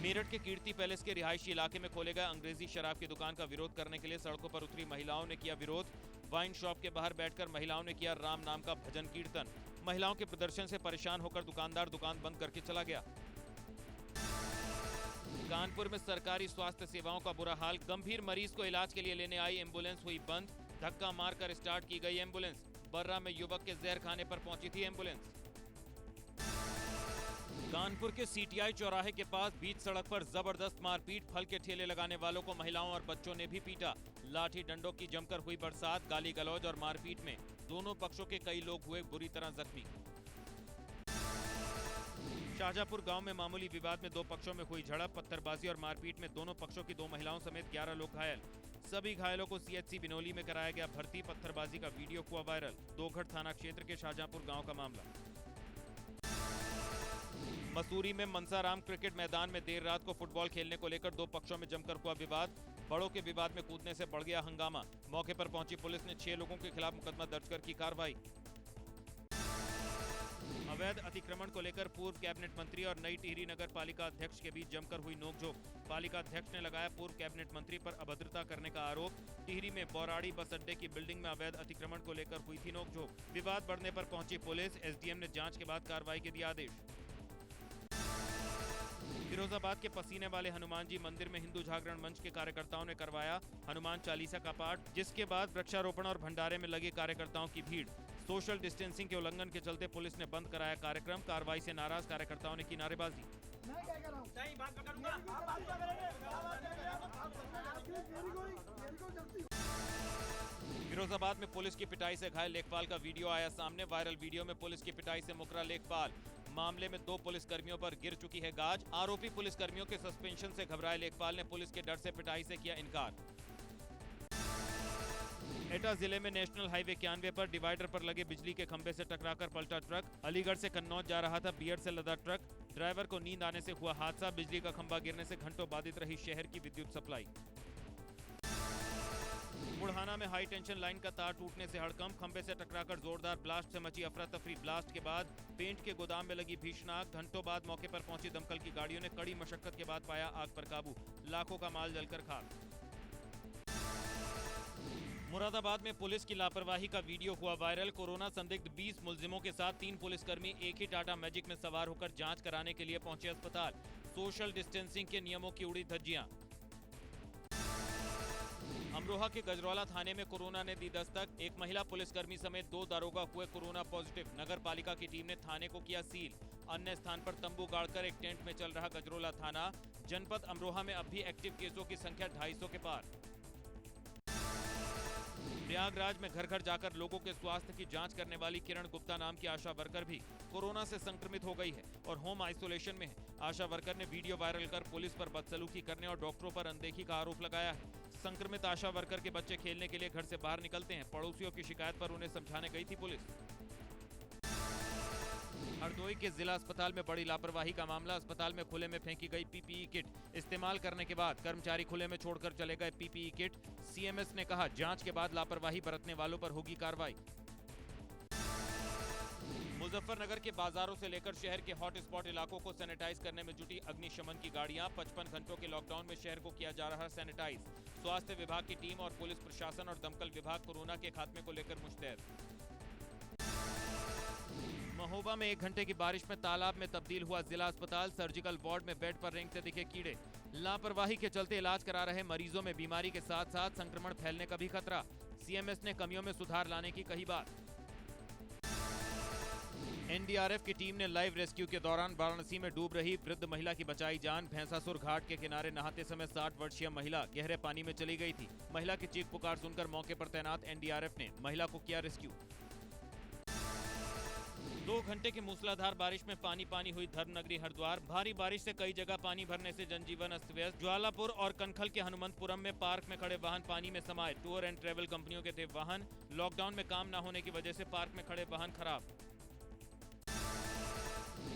मेरठ के कीर्ति पैलेस के रिहायशी इलाके में खोले गए अंग्रेजी शराब की दुकान का विरोध करने के लिए सड़कों पर उतरी महिलाओं ने किया विरोध। वाइन शॉप के बाहर बैठकर महिलाओं ने किया राम नाम का भजन कीर्तन। महिलाओं के प्रदर्शन से परेशान होकर दुकानदार दुकान बंद करके चला गया। कानपुर में सरकारी स्वास्थ्य सेवाओं का बुरा हाल। गंभीर मरीज को इलाज के लिए लेने आई एम्बुलेंस हुई बंद। धक्का मारकर स्टार्ट की गई एम्बुलेंस। बर्रा में युवक के जहर खाने पर पहुंची थी एम्बुलेंस। कानपुर के सीटीआई चौराहे के पास बीच सड़क पर जबरदस्त मारपीट। फल के ठेले लगाने वालों को महिलाओं और बच्चों ने भी पीटा। लाठी डंडों की जमकर हुई बरसात। गाली गलौज और मारपीट में दोनों पक्षों के कई लोग हुए बुरी तरह जख्मी। शाहजहांपुर गांव में मामूली विवाद में दो पक्षों में हुई झड़प। पत्थरबाजी और मारपीट में दोनों पक्षों की दो महिलाओं समेत 11 लोग घायल। सभी घायलों को सीएचसी बिनोली में कराया गया भर्ती। पत्थरबाजी का वीडियो हुआ वायरल। दोघट थाना क्षेत्र के शाहजहांपुर गांव का मामला। मसूरी में मनसाराम क्रिकेट मैदान में देर रात को फुटबॉल खेलने को लेकर दो पक्षों में जमकर हुआ विवाद। बड़ों के विवाद में कूदने से बढ़ गया हंगामा। मौके पर पहुंची पुलिस ने 6 लोगों के खिलाफ मुकदमा दर्ज कर की कार्रवाई। अवैध अतिक्रमण को लेकर पूर्व कैबिनेट मंत्री और नई टिहरी नगर पालिका अध्यक्ष के बीच जमकर हुई नोकझोंक। पालिका अध्यक्ष ने लगाया पूर्व कैबिनेट मंत्री पर अभद्रता करने का आरोप। टिहरी में बौराड़ी बस अड्डे की बिल्डिंग में अवैध अतिक्रमण को लेकर हुई थी नोकझोंक। विवाद बढ़ने पर पहुंची पुलिस। एसडीएम ने जांच के बाद कार्रवाई के दिया आदेश। फिरोजाबाद के पसीने वाले हनुमान जी मंदिर में हिंदू जागरण मंच के कार्यकर्ताओं ने करवाया हनुमान चालीसा का पाठ, जिसके बाद वृक्षारोपण और भंडारे में लगे कार्यकर्ताओं की भीड़। सोशल डिस्टेंसिंग के उल्लंघन के चलते पुलिस ने बंद कराया कार्यक्रम। कार्रवाई से नाराज कार्यकर्ताओं ने की नारेबाजी। फिरोजाबाद में पुलिस की पिटाई से घायल लेखपाल का वीडियो आया सामने। वायरल वीडियो में पुलिस की पिटाई से मुकरा लेखपाल। मामले में 2 पुलिसकर्मियों पर गिर चुकी है गाज। आरोपी पुलिसकर्मियों के सस्पेंशन से घबराए लेखपाल ने पुलिस के डर से पिटाई से किया इनकार। एटा जिले में नेशनल हाईवे 91 पर डिवाइडर पर लगे बिजली के खंभे से टकराकर पलटा ट्रक। अलीगढ़ से कन्नौज जा रहा था बियड से लदा ट्रक। ड्राइवर को नींद आने से हुआ हादसा। बिजली का खंभा गिरने से घंटों बाधित रही शहर की विद्युत सप्लाई। बुढ़ाना में हाई टेंशन लाइन का तार टूटने से हड़कंप। खंभे से टकराकर जोरदार ब्लास्ट से मची अफरा तफरी। ब्लास्ट के बाद पेंट के गोदाम में लगी भीषण आग। घंटों बाद मौके पर पहुंची दमकल की गाड़ियों ने कड़ी मशक्कत के बाद पाया आग पर काबू। लाखों का माल जलकर खाक। मुरादाबाद में पुलिस की लापरवाही का वीडियो हुआ वायरल। कोरोना संदिग्ध 20 मुलजिमों के साथ 3 पुलिसकर्मी एक ही टाटा मैजिक में सवार होकर जांच कराने के लिए पहुंचे अस्पताल। सोशल डिस्टेंसिंग के नियमों की उड़ी धज्जियां। अमरोहा के गजरौला थाने में कोरोना ने दी दस्तक। एक महिला पुलिसकर्मी समेत 2 दारोगा हुए कोरोना पॉजिटिव। नगर पालिका की टीम ने थाने को किया सील। अन्य स्थान पर तंबू गाड़कर एक टेंट में चल रहा गजरौला थाना। जनपद अमरोहा में अब भी एक्टिव केसों की संख्या 250 के पार। प्रयागराज में घर घर जाकर लोगों के स्वास्थ्य की जांच करने वाली किरण गुप्ता नाम की आशा वर्कर भी कोरोना से संक्रमित हो गई है और होम आइसोलेशन में है। आशा वर्कर ने वीडियो वायरल कर पुलिस पर बदसलूकी करने और डॉक्टरों पर अनदेखी का आरोप लगाया है। संक्रमित आशा वर्कर के बच्चे खेलने के लिए घर से बाहर निकलते हैं। पड़ोसियों की शिकायत पर उन्हें समझाने गई थी पुलिस। हरदोई के जिला अस्पताल में बड़ी लापरवाही का मामला। अस्पताल में खुले में फेंकी गई पीपीई किट। इस्तेमाल करने के बाद कर्मचारी खुले में छोड़कर चले गए पीपीई किट। सीएमएस ने कहा जांच के बाद लापरवाही बरतने वालों पर होगी कार्रवाई। मुजफ्फरनगर के बाजारों से लेकर शहर के हॉटस्पॉट इलाकों को सैनिटाइज करने में जुटी अग्निशमन की गाड़ियां। 55 घंटों के लॉकडाउन में शहर को किया जा रहा सैनिटाइज। स्वास्थ्य विभाग की टीम और पुलिस प्रशासन और दमकल विभाग कोरोना के खात्मे को लेकर मुस्तैद। महोबा में 1 घंटे की बारिश में तालाब में तब्दील हुआ जिला अस्पताल। सर्जिकल वार्ड में बेड पर रेंगते दिखे कीड़े। लापरवाही के चलते इलाज करा रहे मरीजों में बीमारी के साथ साथ संक्रमण फैलने का भी खतरा। सीएमएस ने कमियों में सुधार लाने की कही बात। एनडीआरएफ की टीम ने लाइव रेस्क्यू के दौरान वाराणसी में डूब रही वृद्ध महिला की बचाई जान। भैंसासुर घाट के किनारे नहाते समय 60 वर्षीय महिला गहरे पानी में चली गई थी। महिला की चीख पुकार सुनकर मौके पर तैनात एनडीआरएफ ने महिला को किया रेस्क्यू। 2 घंटे की मूसलाधार बारिश में पानी पानी हुई धर्मनगरी हरिद्वार। भारी बारिश से कई जगह पानी भरने से जनजीवन अस्त व्यस्त। ज्वालापुर और कनखल के हनुमंतपुरम में पार्क में खड़े वाहन पानी में समाये। टूर एंड ट्रेवल कंपनियों के थे वाहन। लॉकडाउन में काम न होने की वजह से पार्क में खड़े वाहन खराब।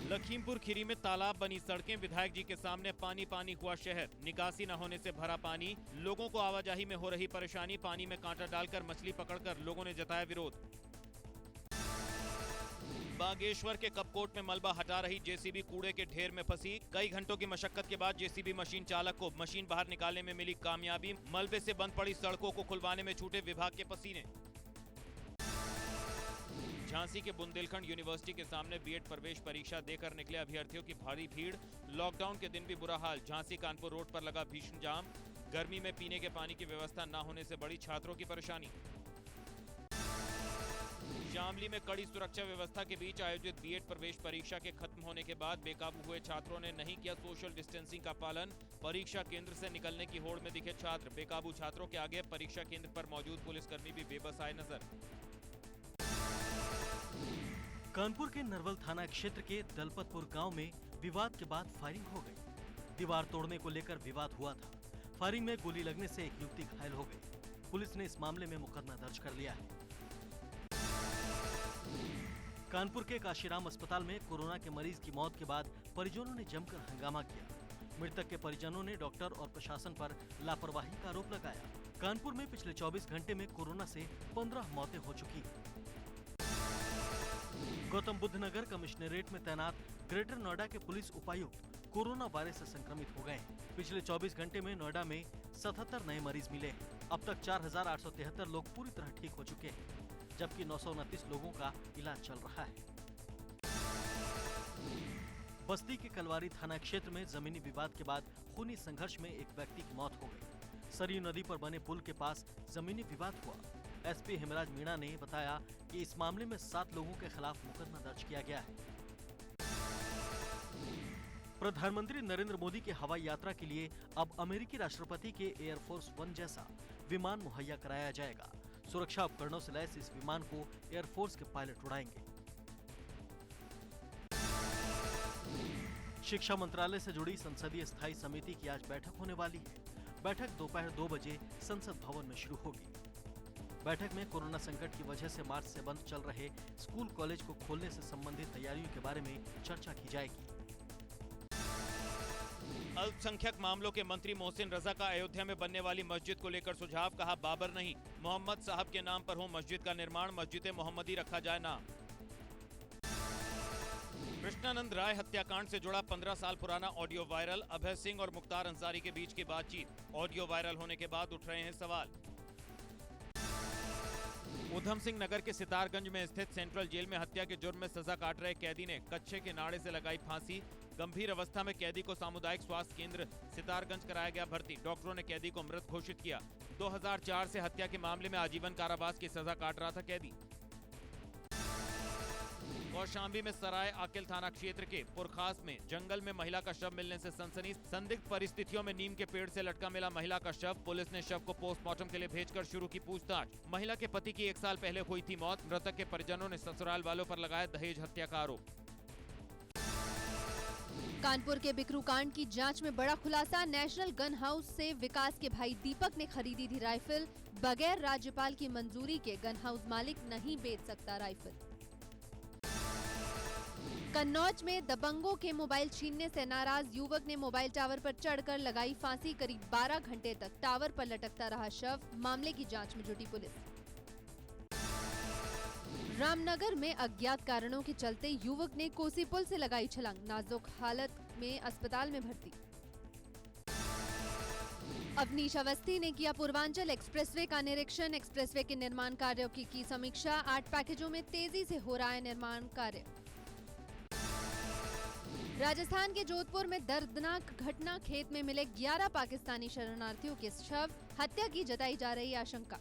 लखीमपुर खीरी में तालाब बनी सड़कें। विधायक जी के सामने पानी पानी हुआ शहर। निकासी न होने से भरा पानी। लोगों को आवाजाही में हो रही परेशानी। पानी में कांटा डालकर मछली पकड़कर लोगों ने जताया विरोध। बागेश्वर के कपकोट में मलबा हटा रही जेसीबी कूड़े के ढेर में फंसी। कई घंटों की मशक्कत के बाद जेसीबी मशीन चालक को मशीन बाहर निकालने में मिली कामयाबी। मलबे से बंद पड़ी सड़कों को खुलवाने में छूटे विभाग के पसीने। झांसी के बुंदेलखंड यूनिवर्सिटी के सामने बीएड प्रवेश परीक्षा देकर निकले अभ्यर्थियों की भारी भीड़। लॉकडाउन के दिन भी बुरा हाल। झांसी कानपुर रोड पर लगा भीषण जाम। गर्मी में पीने के पानी की व्यवस्था न होने से बड़ी छात्रों की परेशानी। शामली में कड़ी सुरक्षा व्यवस्था के बीच आयोजित बीएड प्रवेश परीक्षा के खत्म होने के बाद बेकाबू हुए छात्रों ने नहीं किया सोशल डिस्टेंसिंग का पालन। परीक्षा केंद्र से निकलने की होड़ में दिखे छात्र। बेकाबू छात्रों के आगे परीक्षा केंद्र पर मौजूद पुलिसकर्मी भी बेबस आए नजर। कानपुर के नरवल थाना क्षेत्र के दलपतपुर गांव में विवाद के बाद फायरिंग हो गई। दीवार तोड़ने को लेकर विवाद हुआ था। फायरिंग में गोली लगने से एक युवती घायल हो गई। पुलिस ने इस मामले में मुकदमा दर्ज कर लिया है। कानपुर के काशीराम अस्पताल में कोरोना के मरीज की मौत के बाद परिजनों ने जमकर हंगामा किया। मृतक के परिजनों ने डॉक्टर और प्रशासन पर लापरवाही का आरोप लगाया। कानपुर में पिछले 24 घंटे में कोरोना से 15 मौतें हो चुकी हैं। गौतम बुद्ध नगर कमिश्नरेट में तैनात ग्रेटर नोएडा के पुलिस उपायुक्त कोरोना वायरस से संक्रमित हो गए। पिछले 24 घंटे में नोएडा में 77 नए मरीज मिले। अब तक 4,873 लोग पूरी तरह ठीक हो चुके हैं, जबकि 929 लोगों का इलाज चल रहा है। बस्ती के कलवारी थाना क्षेत्र में जमीनी विवाद के बाद खूनी संघर्ष में एक व्यक्ति की मौत हो गई। सरयू नदी पर बने पुल के पास जमीनी विवाद हुआ। एसपी हेमराज मीणा ने बताया कि इस मामले में 7 लोगों के खिलाफ मुकदमा दर्ज किया गया है। प्रधानमंत्री नरेंद्र मोदी के हवाई यात्रा के लिए अब अमेरिकी राष्ट्रपति के एयरफोर्स 1 जैसा विमान मुहैया कराया जाएगा। सुरक्षा उपकरणों से लैस इस विमान को एयरफोर्स के पायलट उड़ाएंगे। शिक्षा मंत्रालय से जुड़ी संसदीय स्थायी समिति की आज बैठक होने वाली है। बैठक दोपहर 2 बजे संसद भवन में शुरू होगी। बैठक में कोरोना संकट की वजह से मार्च से बंद चल रहे स्कूल कॉलेज को खोलने से संबंधित तैयारियों के बारे में चर्चा की जाएगी। अल्पसंख्यक मामलों के मंत्री मोहसिन रजा का अयोध्या में बनने वाली मस्जिद को लेकर सुझाव। कहा बाबर नहीं, मोहम्मद साहब के नाम पर हो मस्जिद का निर्माण। मस्जिद मोहम्मदी रखा जाए नाम। कृष्णानंद राय हत्याकांड से जुड़ा 15 साल पुराना ऑडियो वायरल। अभय सिंह और मुख्तार अंसारी के बीच की बातचीत। ऑडियो वायरल होने के बाद उठ रहे हैं सवाल। उधम सिंह नगर के सितारगंज में स्थित सेंट्रल जेल में हत्या के जुर्म में सजा काट रहे कैदी ने कच्छे के नाड़े से लगाई फांसी। गंभीर अवस्था में कैदी को सामुदायिक स्वास्थ्य केंद्र सितारगंज कराया गया भर्ती। डॉक्टरों ने कैदी को मृत घोषित किया। 2004 से हत्या के मामले में आजीवन कारावास की सजा काट रहा था कैदी। कौशाम्बी में सराय आकिल थाना क्षेत्र के पुरखास में जंगल में महिला का शव मिलने से सनसनी। संदिग्ध परिस्थितियों में नीम के पेड़ से लटका मिला महिला का शव। पुलिस ने शव को पोस्टमार्टम के लिए भेजकर शुरू की पूछताछ। महिला के पति की 1 साल पहले हुई थी मौत। मृतक के परिजनों ने ससुराल वालों पर लगाया दहेज हत्या का आरोप। कानपुर के बिकरू कांड की जांच में बड़ा खुलासा। नेशनल गन हाउस से विकास के भाई दीपक ने खरीदी थी राइफल। बगैर राज्यपाल की मंजूरी के गन हाउस मालिक नहीं बेच सकता राइफल। कन्नौज में दबंगों के मोबाइल छीनने से नाराज युवक ने मोबाइल टावर पर चढ़कर लगाई फांसी। करीब 12 घंटे तक टावर पर लटकता रहा शव। मामले की जांच में जुटी पुलिस। रामनगर में अज्ञात कारणों के चलते युवक ने कोसी पुल से लगाई छलांग। नाजुक हालत में अस्पताल में भर्ती। अवनीश अवस्थी ने किया पूर्वांचल एक्सप्रेसवे का निरीक्षण। एक्सप्रेसवे के निर्माण कार्यों की समीक्षा। 8 पैकेजों में तेजी से हो रहा है निर्माण कार्य। राजस्थान के जोधपुर में दर्दनाक घटना। खेत में मिले 11 पाकिस्तानी शरणार्थियों के शव। हत्या की जताई जा रही आशंका।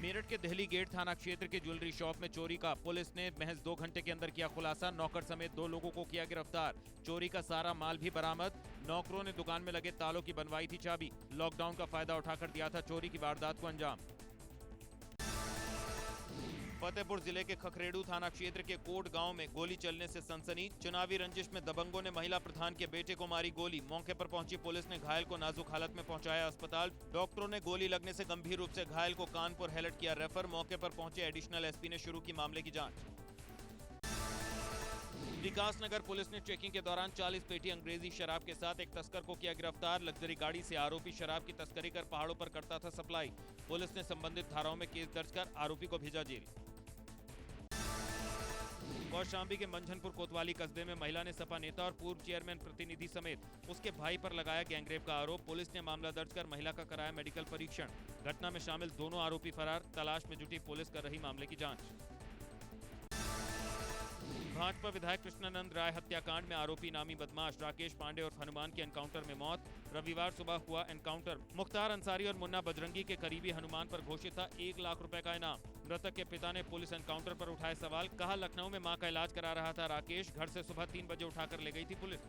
मेरठ के दहली गेट थाना क्षेत्र के ज्वेलरी शॉप में चोरी का पुलिस ने महज 2 घंटे के अंदर किया खुलासा। नौकर समेत 2 लोगों को किया गिरफ्तार। चोरी का सारा माल भी बरामद। नौकरों ने दुकान में लगे तालों की बनवाई थी चाबी। लॉकडाउन का फायदा उठाकर दिया था चोरी की वारदात को अंजाम। फतेहपुर जिले के खखरेड़ू थाना क्षेत्र के कोट गांव में गोली चलने से सनसनी। चुनावी रंजिश में दबंगों ने महिला प्रधान के बेटे को मारी गोली। मौके पर पहुंची पुलिस ने घायल को नाजुक हालत में पहुंचाया अस्पताल। डॉक्टरों ने गोली लगने से गंभीर रूप से घायल को कानपुर हेलट किया रेफर। मौके पर पहुंचे एडिशनल एसपी ने शुरू की मामले की जांच। विकासनगर पुलिस ने चेकिंग के दौरान 40 पेटी अंग्रेजी शराब के साथ एक तस्कर को किया गिरफ्तार। लग्जरी गाड़ी से आरोपी शराब की तस्करी कर पहाड़ों पर करता था सप्लाई। पुलिस ने संबंधित धाराओं में केस दर्ज कर आरोपी को भेजा जेल। कौशाम्बी के मंझनपुर कोतवाली कस्बे में महिला ने सपा नेता और पूर्व चेयरमैन प्रतिनिधि समेत उसके भाई पर लगाया गैंगरेप का आरोप। पुलिस ने मामला दर्ज कर महिला का कराया मेडिकल परीक्षण। घटना में शामिल दोनों आरोपी फरार, तलाश में जुटी पुलिस कर रही मामले की जांच। भाजपा विधायक कृष्णानंद राय हत्याकांड में आरोपी नामी बदमाश राकेश पांडे और हनुमान के एनकाउंटर में मौत। रविवार सुबह हुआ एनकाउंटर। मुख्तार अंसारी और मुन्ना बजरंगी के करीबी हनुमान पर घोषित था 1 लाख रुपए का इनाम। मृतक के पिता ने पुलिस एनकाउंटर पर उठाए सवाल। कहा, लखनऊ में मां का इलाज करा रहा था राकेश, घर से सुबह 3 बजे उठाकर ले गई थी पुलिस।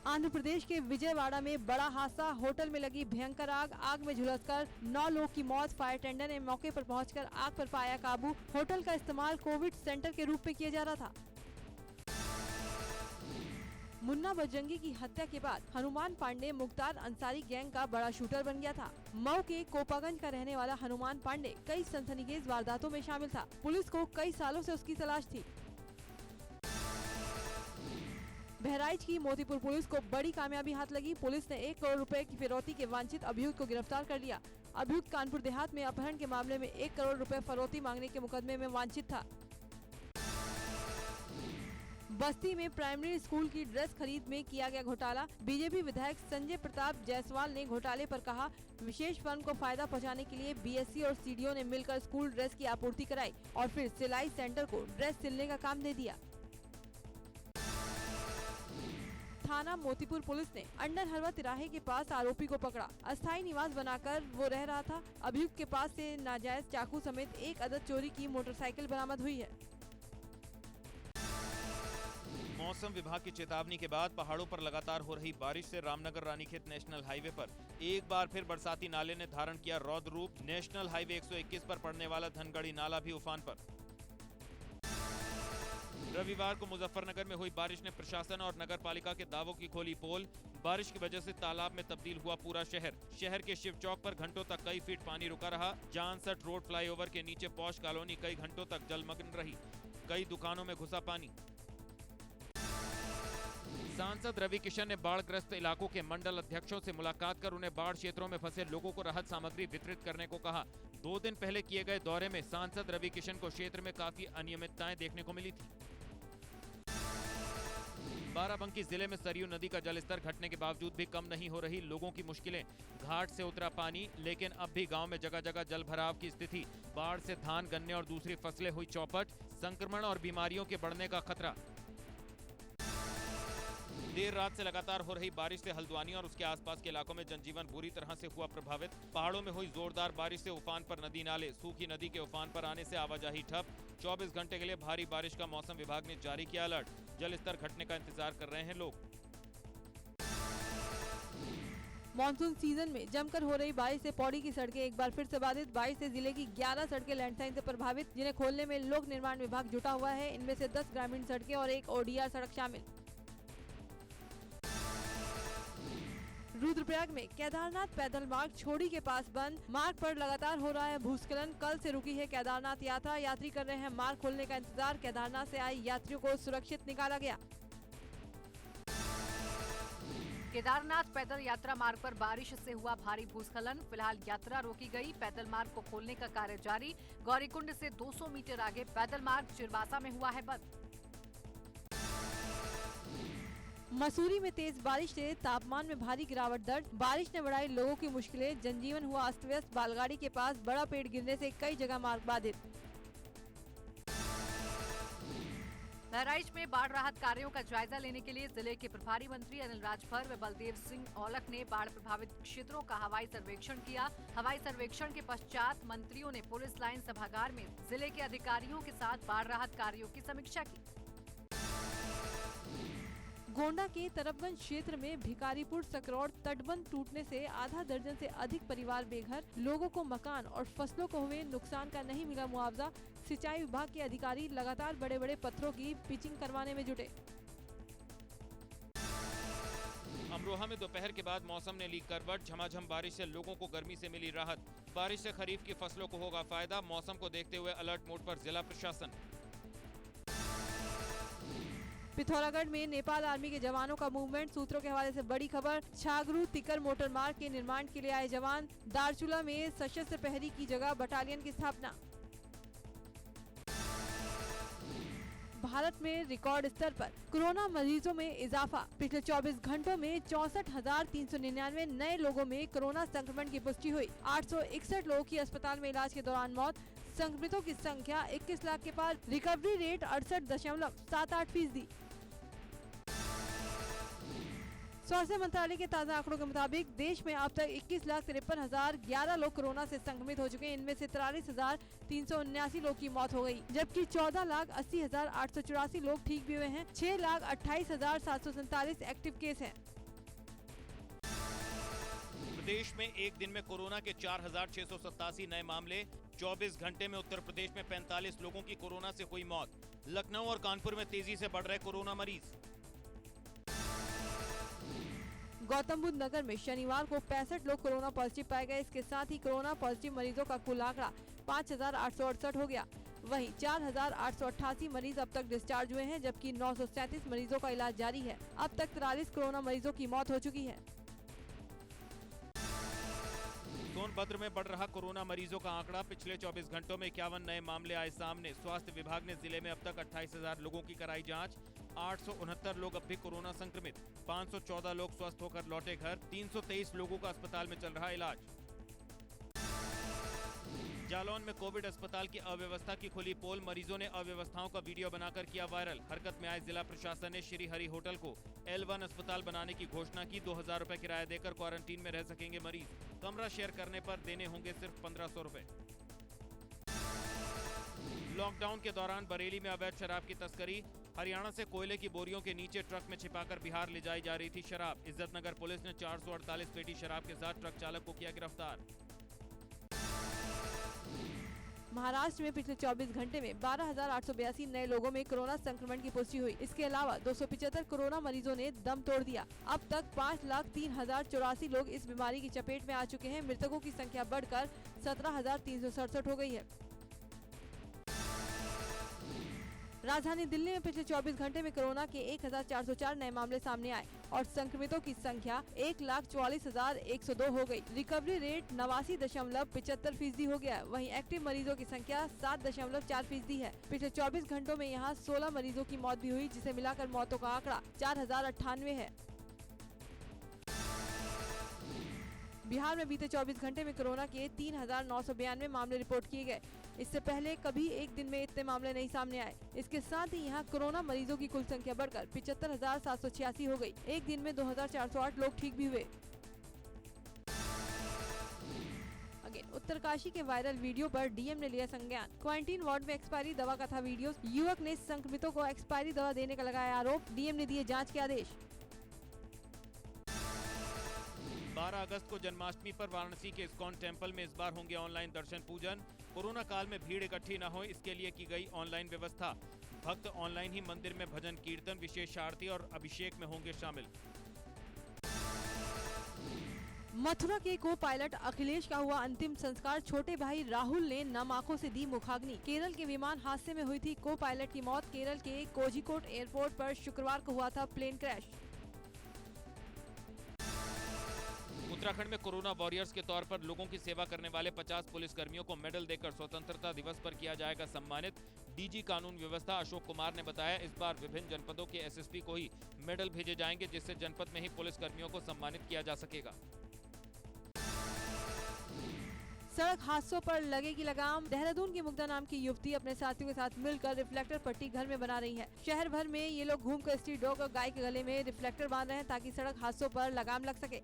आंध्र प्रदेश के विजयवाड़ा में बड़ा हादसा, होटल में लगी भयंकर आग में झुलसकर 9 लोग की मौत। फायर टेंडर ने मौके पर पहुंचकर आग पर पाया काबू। होटल का इस्तेमाल कोविड सेंटर के रूप में किया जा रहा था। मुन्ना बजरंगी की हत्या के बाद हनुमान पांडे मुख्तार अंसारी गैंग का बड़ा शूटर बन गया था। मऊ के कोपागंज का रहने वाला हनुमान पांडे कई सनसनीखेज वारदातों में शामिल था। पुलिस को कई सालों से उसकी तलाश थी। बहराइच की मोतीपुर पुलिस को बड़ी कामयाबी हाथ लगी। पुलिस ने 1 करोड़ रुपए की फिरौती के वांछित अभियुक्त को गिरफ्तार कर लिया। अभियुक्त कानपुर देहात में अपहरण के मामले में 1 करोड़ रुपए फिरौती मांगने के मुकदमे में वांछित था। बस्ती में प्राइमरी स्कूल की ड्रेस खरीद में किया गया घोटाला। बीजेपी विधायक संजय प्रताप जायसवाल ने घोटाले पर कहा, विशेष फर्म को फायदा पहुंचाने के लिए बीएससी और सीडीओ ने मिलकर स्कूल ड्रेस की आपूर्ति कराई और फिर सिलाई सेंटर को ड्रेस सिलने का काम दे दिया। थाना मोतीपुर पुलिस ने अंडर हरवा तिराहे के पास आरोपी को पकड़ा। अस्थायी निवास बनाकर वो रह रहा था। अभियुक्त के पास से नाजायज चाकू समेत 1 अदद चोरी की मोटरसाइकिल बरामद हुई है। मौसम विभाग की चेतावनी के बाद पहाड़ों पर लगातार हो रही बारिश से रामनगर रानीखेत नेशनल हाईवे पर एक बार फिर बरसाती नाले ने धारण किया रौद्र रूप। नेशनल हाईवे 121 पर पड़ने वाला धनगढ़ी नाला भी उफान पर। रविवार को मुजफ्फरनगर में हुई बारिश ने प्रशासन और नगर पालिका के दावों की खोली पोल। बारिश की वजह से तालाब में तब्दील हुआ पूरा शहर। शहर के शिव चौक पर घंटों तक कई फीट पानी रुका रहा। जानसठ रोड फ्लाईओवर के नीचे पौष कॉलोनी कई घंटों तक जलमग्न रही। कई दुकानों में घुसा पानी। सांसद रवि किशन ने बाढ़ग्रस्त इलाकों के मंडल अध्यक्षों से मुलाकात कर उन्हें बाढ़ क्षेत्रों में फंसे लोगों को राहत सामग्री वितरित करने को कहा। 2 दिन पहले किए गए दौरे में सांसद रवि किशन को क्षेत्र में काफी अनियमितताएं देखने को मिली थी। बाराबंकी जिले में सरयू नदी का जलस्तर घटने के बावजूद भी कम नहीं हो रही लोगों की मुश्किलें। घाट से उतरा पानी, लेकिन अब भी गांव में जगह जगह जल भराव की स्थिति। बाढ़ से धान, गन्ने और दूसरी फसलें हुई चौपट। संक्रमण और बीमारियों के बढ़ने का खतरा। देर रात से लगातार हो रही बारिश से हल्द्वानी और उसके आसपास के इलाकों में जनजीवन बुरी तरह से हुआ प्रभावित। पहाड़ों में हुई जोरदार बारिश से उफान पर नदी नाले। सूखी नदी के उफान पर आने से आवाजाही ठप। 24 घंटे के लिए भारी बारिश का मौसम विभाग ने जारी किया अलर्ट। जल स्तर घटने का इंतजार कर रहे हैं लोग। मानसून सीजन में जमकर हो रही बारिश से पौड़ी की सड़कें एक बार फिर से बाधित। बारिश से जिले की 11 सड़कें लैंडस्लाइड से प्रभावित, जिन्हें खोलने में लोक निर्माण विभाग जुटा हुआ है। इनमें से 10 ग्रामीण सड़कें और 1 ओडीआर सड़क शामिल। रुद्रप्रयाग में केदारनाथ पैदल मार्ग छोड़ी के पास बंद। मार्ग पर लगातार हो रहा है भूस्खलन। कल से रुकी है केदारनाथ यात्रा। यात्री कर रहे हैं मार्ग खोलने का इंतजार। केदारनाथ से आए यात्रियों को सुरक्षित निकाला गया। केदारनाथ पैदल यात्रा मार्ग पर बारिश से हुआ भारी भूस्खलन। फिलहाल यात्रा रोकी गई। पैदल मार्ग को खोलने का कार्य जारी। गौरीकुंड से 200 मीटर आगे पैदल मार्ग चिरबासा में हुआ है बंद। मसूरी में तेज बारिश से तापमान में भारी गिरावट दर्ज। बारिश ने बढ़ाई लोगों की मुश्किलें। जनजीवन हुआ अस्त व्यस्त। बालगाड़ी के पास बड़ा पेड़ गिरने से कई जगह मार्ग बाधित। बहराइच में बाढ़ राहत कार्यों का जायजा लेने के लिए जिले के प्रभारी मंत्री अनिल राजभर व बलदेव सिंह औलख ने बाढ़ प्रभावित क्षेत्रों का हवाई सर्वेक्षण किया। हवाई सर्वेक्षण के पश्चात मंत्रियों ने पुलिस लाइन सभागार में जिले के अधिकारियों के साथ बाढ़ राहत कार्यों की समीक्षा की। गोंडा के तरफगंज क्षेत्र में भिकारीपुर सकरौड़ तटबंध टूटने से आधा दर्जन से अधिक परिवार बेघर। लोगों को मकान और फसलों को हुए नुकसान का नहीं मिला मुआवजा। सिंचाई विभाग के अधिकारी लगातार बड़े बड़े पत्थरों की पिचिंग करवाने में जुटे। अमरोहा में दोपहर के बाद मौसम ने ली करवट। झमाझम बारिश से लोगों को गर्मी से मिली राहत। बारिश से खरीफ की फसलों को होगा फायदा। मौसम को देखते हुए अलर्ट मोड पर जिला प्रशासन। पिथौरागढ़ में नेपाल आर्मी के जवानों का मूवमेंट। सूत्रों के हवाले से बड़ी खबर। छागरू तिकर मोटर मार्ग के निर्माण के लिए आए जवान। दारचूला में सशस्त्र प्रहरी की जगह बटालियन की स्थापना। भारत में रिकॉर्ड स्तर पर कोरोना मरीजों में इजाफा। पिछले 24 घंटों में 64,399 नए लोगों में कोरोना संक्रमण की पुष्टि हुई। 861 लोगों की अस्पताल में इलाज के दौरान मौत। संक्रमितों की संख्या 21 लाख के पार। Recovery rate 68.78%। स्वास्थ्य मंत्रालय के ताज़ा आंकड़ों के मुताबिक देश में अब तक 21,53,011 लोग कोरोना से संक्रमित हो चुके हैं। इनमें से 43,379 लोग की मौत हो गई, जबकि 14,80,884 लोग ठीक भी हुए हैं। 6,28,747 एक्टिव केस हैं। प्रदेश में एक दिन में कोरोना के 4,687 नए मामले। 24 घंटे में उत्तर प्रदेश में 45 लोगों की कोरोना से हुई मौत। लखनऊ और कानपुर में तेजी से बढ़ रहे कोरोना मरीज। गौतम बुद्ध नगर में शनिवार को 65 लोग कोरोना पॉजिटिव पाए गए। इसके साथ ही कोरोना पॉजिटिव मरीजों का कुल आंकड़ा 5,868 हो गया। वहीं 4,888 मरीज अब तक डिस्चार्ज हुए हैं, जबकि 937 मरीजों का इलाज जारी है। अब तक 43 कोरोना मरीजों की मौत हो चुकी है। सोनभद्र में बढ़ रहा कोरोना मरीजों का आंकड़ा। पिछले 24 घंटों में 51 नए मामले आए सामने। स्वास्थ्य विभाग ने जिले में अब तक 28,000 लोगों की कराई जांच। 869 लोग अब भी कोरोना संक्रमित। 514 लोग स्वस्थ होकर लौटे घर। 323 लोगों का अस्पताल में चल रहा इलाज। जालौन में कोविड अस्पताल की अव्यवस्था की खुली पोल। मरीजों ने अव्यवस्थाओं का वीडियो बनाकर किया वायरल। हरकत में आए जिला प्रशासन ने श्री हरि होटल को L1 अस्पताल बनाने की घोषणा की। 2,000 रुपए किराया देकर क्वारंटीन में रह सकेंगे मरीज। कमरा शेयर करने पर देने होंगे सिर्फ 1,500 रुपए। लॉकडाउन के दौरान बरेली में अवैध शराब की तस्करी। हरियाणा से कोयले की बोरियों के नीचे ट्रक में छिपाकर बिहार ले जाई जा रही थी शराब। इज्जतनगर पुलिस ने 448 पेटी शराब के साथ ट्रक चालक को किया गिरफ्तार। महाराष्ट्र में पिछले 24 घंटे में 12,882 नए लोगों में कोरोना संक्रमण की पुष्टि हुई। इसके अलावा 275 कोरोना मरीजों ने दम तोड़ दिया। अब तक 5,03,084 लोग इस बीमारी की चपेट में आ चुके हैं। मृतकों की संख्या बढ़कर 17,367 हो गई है। राजधानी दिल्ली में पिछले 24 घंटे में कोरोना के 1,404 नए मामले सामने आए और संक्रमितों की संख्या 1,44,102 हो गई। रिकवरी रेट 89.75% हो गया। वहीं एक्टिव मरीजों की संख्या 7.4% है। पिछले 24 घंटों में यहां 16 मरीजों की मौत भी हुई, जिसे मिलाकर मौतों का आंकड़ा 4,098 है। बिहार में बीते 24 घंटे में कोरोना के 3,992 मामले रिपोर्ट किए गए। इससे पहले कभी एक दिन में इतने मामले नहीं सामने आए। इसके साथ ही यहां कोरोना मरीजों की कुल संख्या बढ़कर 75,786 हो गई। एक दिन में 2,408 लोग ठीक भी हुए। उत्तरकाशी के वायरल वीडियो पर डीएम ने लिया संज्ञान। क्वारंटीन वार्ड में एक्सपायरी दवा का था वीडियो। युवक ने संक्रमितों को एक्सपायरी दवा देने का लगाया आरोप। डीएम ने दिए जाँच के आदेश। 12 अगस्त को जन्माष्टमी पर वाराणसी के इस्कॉन टेम्पल में इस बार होंगे ऑनलाइन दर्शन पूजन। कोरोना काल में भीड़ इकट्ठी न हो, इसके लिए की गई ऑनलाइन व्यवस्था। भक्त ऑनलाइन ही मंदिर में भजन कीर्तन, विशेष आरती और अभिषेक में होंगे शामिल। मथुरा के को पायलट अखिलेश का हुआ अंतिम संस्कार। छोटे भाई राहुल ने नम आंखों से दी मुखाग्नि। केरल के विमान हादसे में हुई थी को पायलट की मौत। केरल के कोझिकोड एयरपोर्ट पर शुक्रवार को हुआ था प्लेन क्रैश। उत्तराखंड में कोरोना वॉरियर्स के तौर पर लोगों की सेवा करने वाले 50 पुलिसकर्मियों को मेडल देकर स्वतंत्रता दिवस पर किया जाएगा सम्मानित। डीजी कानून व्यवस्था अशोक कुमार ने बताया, इस बार विभिन्न जनपदों के एसएसपी को ही मेडल भेजे जाएंगे, जिससे जनपद में ही पुलिसकर्मियों को सम्मानित किया जा सकेगा। सड़क हादसों पर लगेगी लगाम। देहरादून की मुग्धा नाम की युवती अपने साथियों के साथ मिलकर रिफ्लेक्टर पट्टी घर में बना रही है। शहर भर में ये लोग घूमकर स्ट्रीट डॉग और गाय के गले में रिफ्लेक्टर बांध रहे हैं ताकि सड़क हादसों पर लगाम लग सके।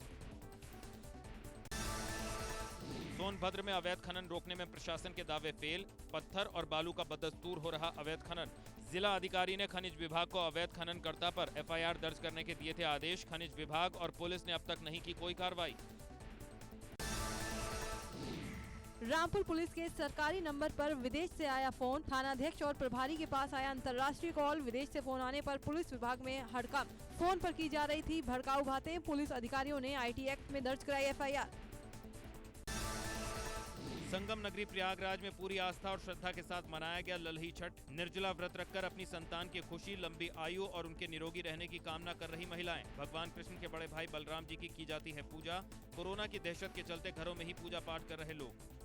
सोनभद्र में अवैध खनन रोकने में प्रशासन के दावे फेल। पत्थर और बालू का बदस्तूर हो रहा अवैध खनन। जिला अधिकारी ने खनिज विभाग को अवैध खननकर्ता पर एफआईआर दर्ज करने के दिए थे आदेश। खनिज विभाग और पुलिस ने अब तक नहीं की कोई कार्रवाई। रामपुर पुलिस के सरकारी नंबर पर विदेश से आया फोन। थानाध्यक्ष और प्रभारी के पास आया अंतर्राष्ट्रीय कॉल। विदेश से फोन आने पर पुलिस विभाग में हड़कंप। फोन पर की जा रही थी भड़काऊ बातें। पुलिस अधिकारियों ने आईटी एक्ट में दर्ज कराई एफआईआर। संगम नगरी प्रयागराज में पूरी आस्था और श्रद्धा के साथ मनाया गया लल्ही छठ। निर्जला व्रत रखकर अपनी संतान की खुशी, लंबी आयु और उनके निरोगी रहने की कामना कर रही महिलाएं। भगवान कृष्ण के बड़े भाई बलराम जी की जाती है पूजा। कोरोना की दहशत के चलते घरों में ही पूजा पाठ कर रहे लोग।